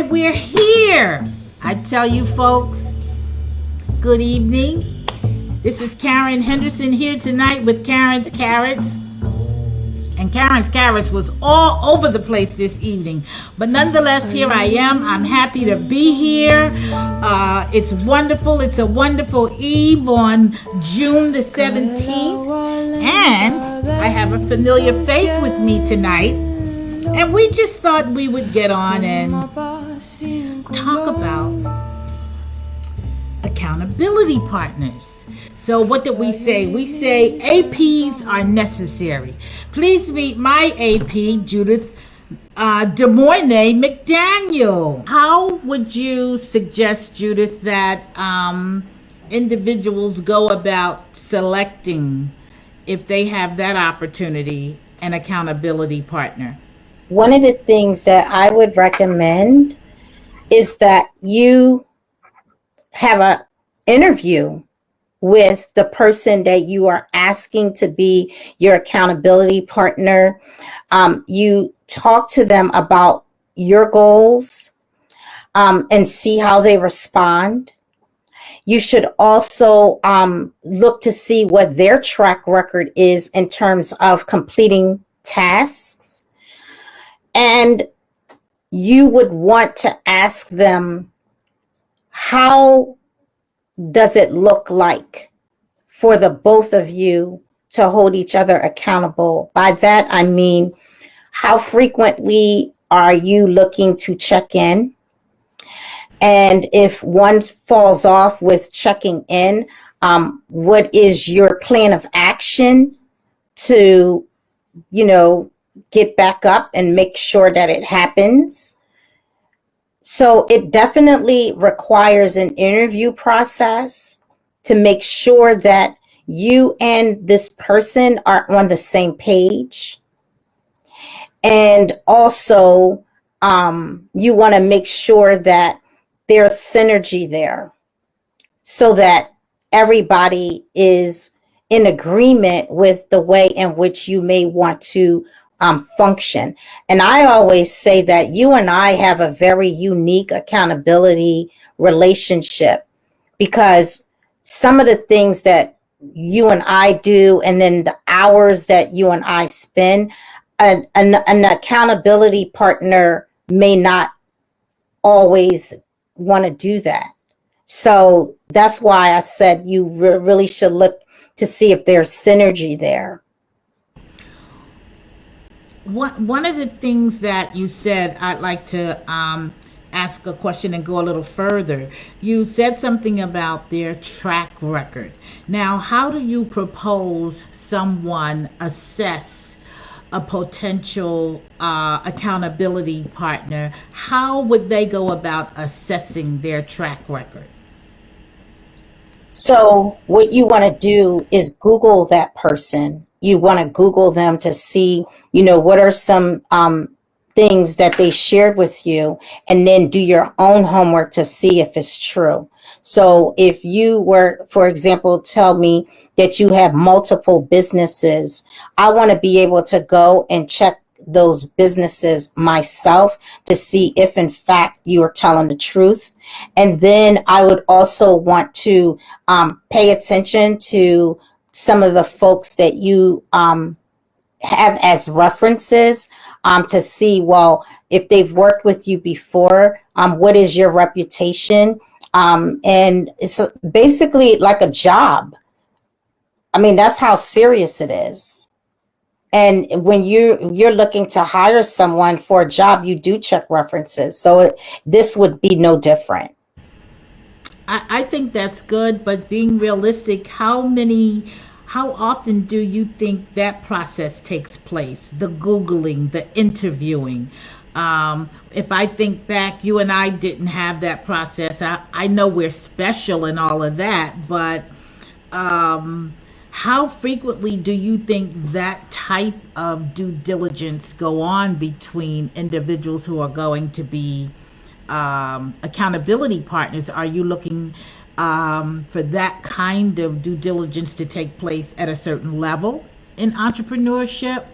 right, we're here. I tell you folks, good evening. This is Karren Henderson here tonight with Karren's Carrots. And Karren's Carrots was all over the place this evening. But nonetheless, here I am. I'm happy to be here. It's wonderful. It's a wonderful eve on June the 17th. And I have a familiar face with me tonight. And we just thought we would get on and talk about accountability partners. So what did we say? We say APs are necessary. Please meet my AP, Judith McDaniel. How would you suggest, Judith, that individuals go about selecting, if they have that opportunity, an accountability partner? One of the things that I would recommend is that you have an interview with the person that you are asking to be your accountability partner. You talk to them about your goals and see how they respond. You should also look to see what their track record is in terms of completing tasks. And you would want to ask them, how does it look like for the both of you to hold each other accountable? By that, I mean, how frequently are you looking to check in? And if one falls off with checking in, what is your plan of action to, get back up and make sure that it happens? So it definitely requires an interview process to make sure that you and this person are on the same page. And also, you want to make sure that there's synergy there so that everybody is in agreement with the way in which you may want to function. And I always say that you and I have a very unique accountability relationship, because some of the things that you and I do, and then the hours that you and I spend, an accountability partner may not always want to do that. So that's why I said you really should look to see if there's synergy there. One of the things that you said, I'd like to ask a question and go a little further. You said something about their track record. Now, how do you propose someone assess a potential accountability partner? How would they go about assessing their track record? So what you want to do is Google that person. You want to Google them to see, what are some things that they shared with you, and then do your own homework to see if it's true. So if you were, for example, tell me that you have multiple businesses, I want to be able to go and check those businesses myself to see if in fact you are telling the truth. And then I would also want to pay attention to some of the folks that you have as references to see, well, if they've worked with you before, what is your reputation? And it's basically like a job. I mean, that's how serious it is. And when you're looking to hire someone for a job, you do check references. So this would be no different. I think that's good, but being realistic, how often do you think that process takes place? The Googling, the interviewing. If I think back, you and I didn't have that process. I know we're special and all of that, but how frequently do you think that type of due diligence go on between individuals who are going to be accountability partners? Are you looking for that kind of due diligence to take place at a certain level in entrepreneurship?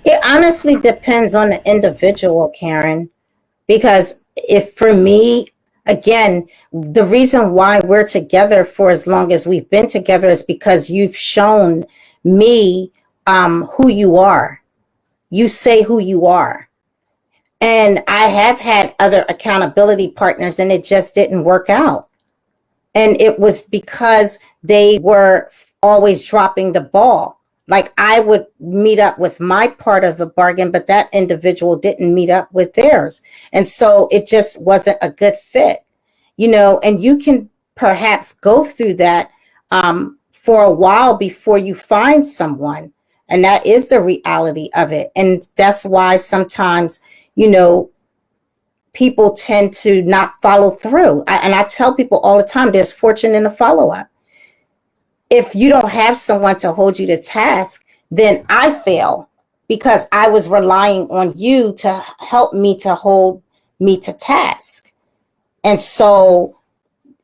It honestly depends on the individual, Karren, because if for me, again, the reason why we're together for as long as we've been together is because you've shown me who you are. You say who you are. And I have had other accountability partners and it just didn't work out. And it was because they were always dropping the ball. Like I would meet up with my part of the bargain, but that individual didn't meet up with theirs. And so it just wasn't a good fit, and you can perhaps go through that for a while before you find someone. And that is the reality of it. And that's why sometimes, people tend to not follow through. And I tell people all the time, there's fortune in the follow-up. If you don't have someone to hold you to task, then I fail because I was relying on you to help me to hold me to task. And so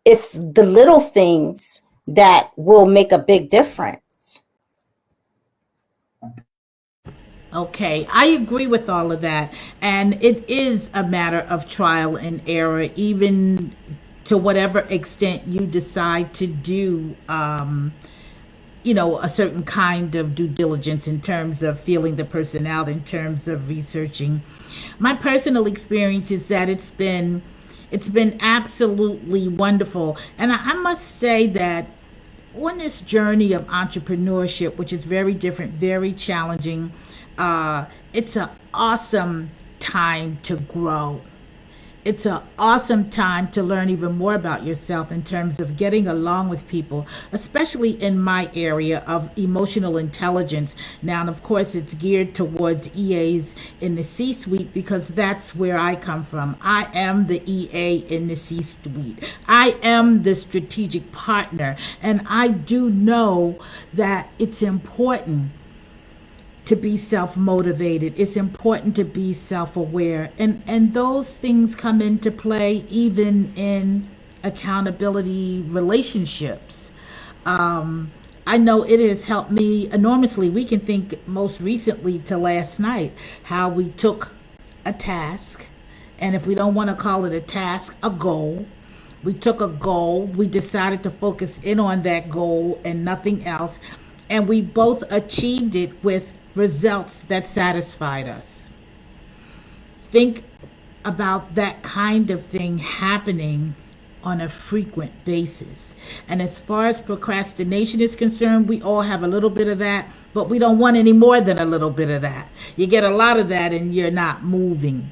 it's the little things that will make a big difference. Okay, I agree with all of that. And it is a matter of trial and error, even to whatever extent you decide to do, a certain kind of due diligence in terms of feeling the person out, in terms of researching. My personal experience is that it's been absolutely wonderful. And I must say that on this journey of entrepreneurship, which is very different, very challenging, it's an awesome time to grow. It's an awesome time to learn even more about yourself in terms of getting along with people, especially in my area of emotional intelligence. Now, and of course, it's geared towards EAs in the C-suite because that's where I come from. I am the EA in the C-suite. I am the strategic partner, and I do know that it's important to be self-motivated. It's important to be self-aware, and those things come into play even in accountability relationships. I know it has helped me enormously. We can think most recently to last night, how we took a task, and if we don't want to call it a task, a goal. We took a goal, we decided to focus in on that goal and nothing else, and we both achieved it with results that satisfied us. Think about that kind of thing happening on a frequent basis. And as far as procrastination is concerned, we all have a little bit of that, but we don't want any more than a little bit of that. You get a lot of that and you're not moving.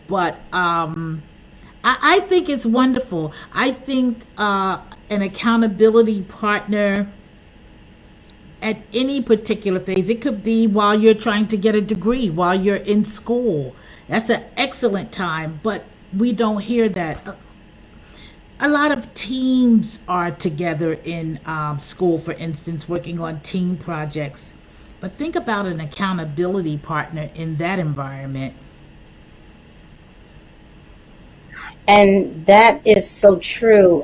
But I think it's wonderful. I think an accountability partner at any particular phase. It could be while you're trying to get a degree, while you're in school. That's an excellent time, but we don't hear that. A lot of teams are together in school, for instance, working on team projects. But think about an accountability partner in that environment. And that is so true.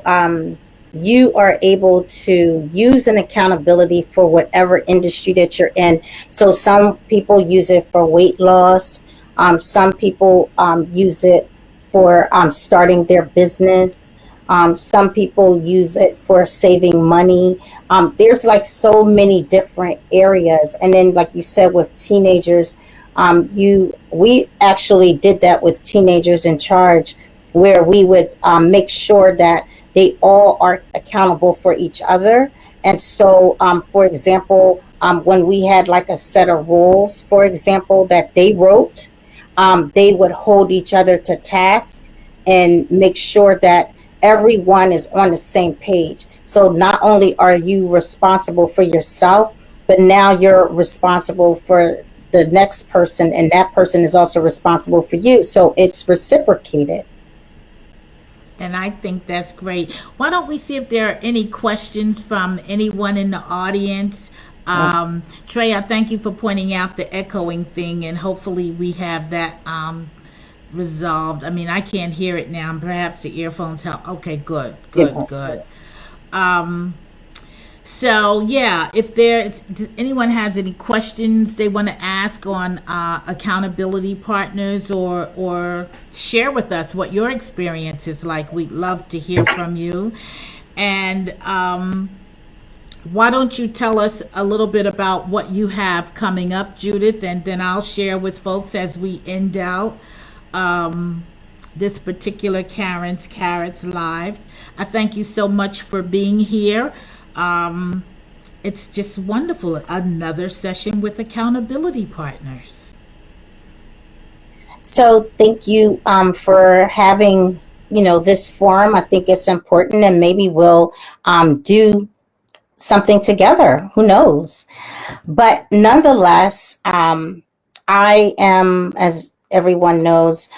You are able to use an accountability for whatever industry that you're in. So some people use it for weight loss. Some people use it for starting their business. Some people use it for saving money. There's like so many different areas. And then, like you said, with teenagers, we actually did that with Teenagers in Charge, where we would make sure that they all are accountable for each other. And so, for example, when we had like a set of rules, for example, that they wrote, they would hold each other to task and make sure that everyone is on the same page. So not only are you responsible for yourself, but now you're responsible for the next person, and that person is also responsible for you. So it's reciprocated. And I think that's great. Why don't we see if there are any questions from anyone in the audience? Trey, I thank you for pointing out the echoing thing, and hopefully we have that resolved. I mean, I can't hear it now. Perhaps the earphones help. Okay, good. So yeah, if anyone has any questions they want to ask on accountability partners, or share with us what your experience is like, we'd love to hear from you. And why don't you tell us a little bit about what you have coming up, Judith, and then I'll share with folks as we end out this particular Karen's Carrots Live. I thank you so much for being here. It's just wonderful. Another session with accountability partners. So thank you for having, this forum. I think it's important, and maybe we'll do something together. Who knows? But nonetheless, I am, as everyone knows,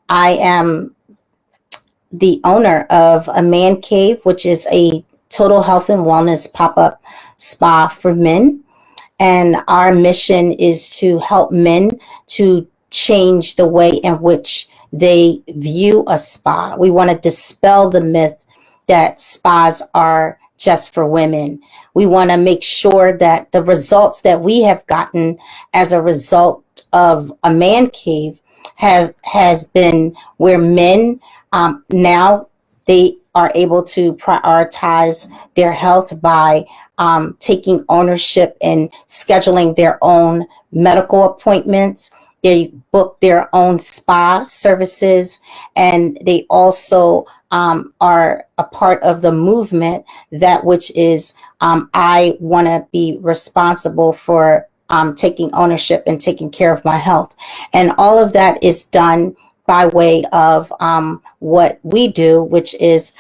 I am the owner of a man cave, which is a total health and wellness pop-up spa for men. And our mission is to help men to change the way in which they view a spa. We want to dispel the myth that spas are just for women. We want to make sure that the results that we have gotten as a result of a man cave has been where men now they are able to prioritize their health by taking ownership and scheduling their own medical appointments. They book their own spa services, and they also are a part of the movement that which is I want to be responsible for taking ownership and taking care of my health. And all of that is done by way of what we do, which is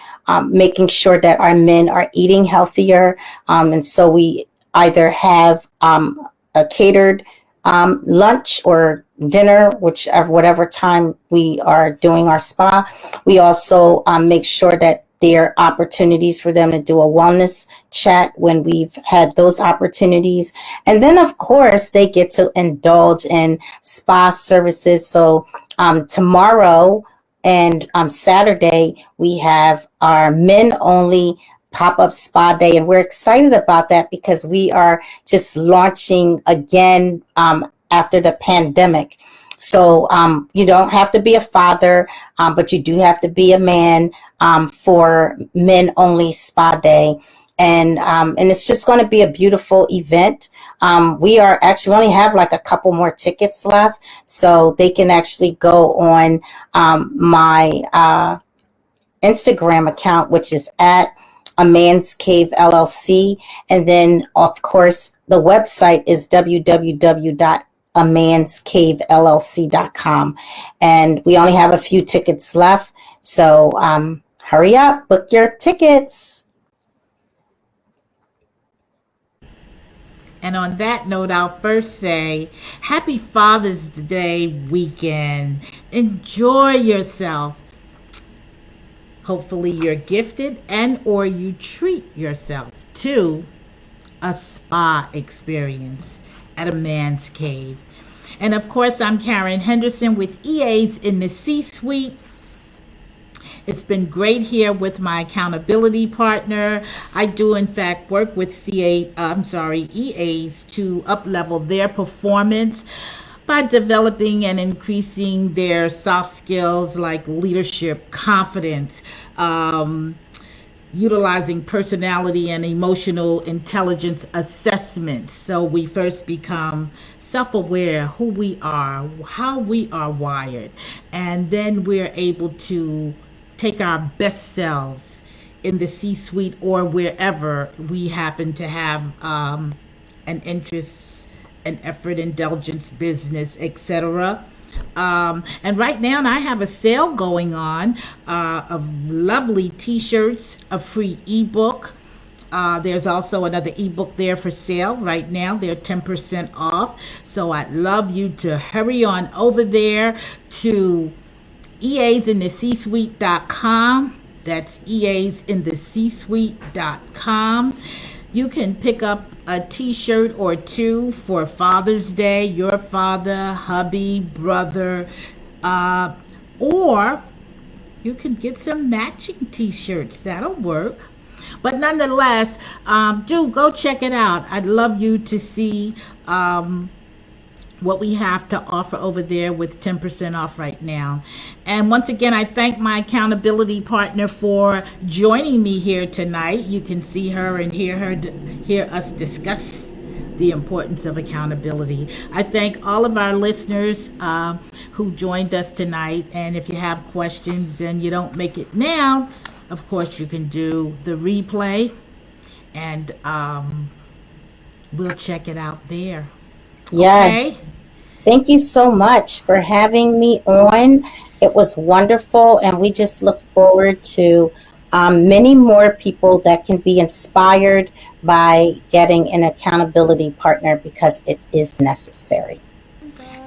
making sure that our men are eating healthier. And so we either have a catered lunch or dinner, whatever time we are doing our spa. We also make sure that there are opportunities for them to do a wellness chat when we've had those opportunities. And then, of course, they get to indulge in spa services. So tomorrow and Saturday, we have our men only pop-up spa day, and we're excited about that because we are just launching again after the pandemic. So you don't have to be a father, but you do have to be a man for men only spa day. And it's just going to be a beautiful event. We only have like a couple more tickets left, so they can actually go on my Instagram account, which is at A Man's Cave LLC. And then, of course, the website is www.amanscavellc.com. And we only have a few tickets left. So hurry up, book your tickets. And on that note, I'll first say happy Father's Day weekend. Enjoy yourself. Hopefully you're gifted and or you treat yourself to a spa experience at A Man's Cave. And of course, I'm Karren Henderson with EA's in the C-Suite. It's been great here with my accountability partner. I do, in fact, work with EAs to up-level their performance by developing and increasing their soft skills like leadership, confidence, utilizing personality and emotional intelligence assessments. So we first become self-aware who we are, how we are wired, and then we're able to take our best selves in the C-suite or wherever we happen to have an interest, an effort, indulgence, business, etc. And right now I have a sale going on of lovely t-shirts, a free ebook. There's also another ebook there for sale right now. They're 10% off. So I'd love you to hurry on over there to easinthecsuite.com. That's easinthecsuite.com. You can pick up a t-shirt or two for Father's Day, your father, hubby, brother, or you can get some matching t-shirts. That'll work. But nonetheless, do go check it out. I'd love you to see what we have to offer over there with 10% off right now. And once again, I thank my accountability partner for joining me here tonight. You can see her and hear us discuss the importance of accountability. I thank all of our listeners who joined us tonight. And if you have questions and you don't make it now, of course you can do the replay, and we'll check it out there. Yes. Okay? Thank you so much for having me on. It was wonderful, and we just look forward to many more people that can be inspired by getting an accountability partner, because it is necessary.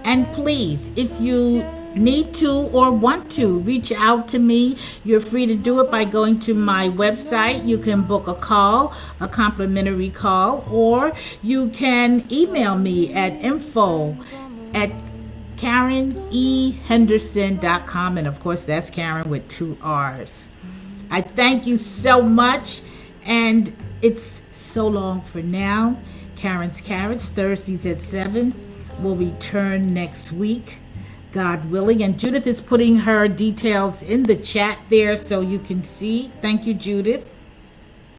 And please, if you need to or want to reach out to me, you're free to do it by going to my website. You can book a call, a complimentary call, or you can email me at info@KarrenEHenderson.com, and of course that's Karren with 2 R's. I thank you so much, and it's so long for now. Karren's Carrots, Thursdays at 7. Will return next week, God willing. And Judith is putting her details in the chat there so you can see. Thank you, Judith.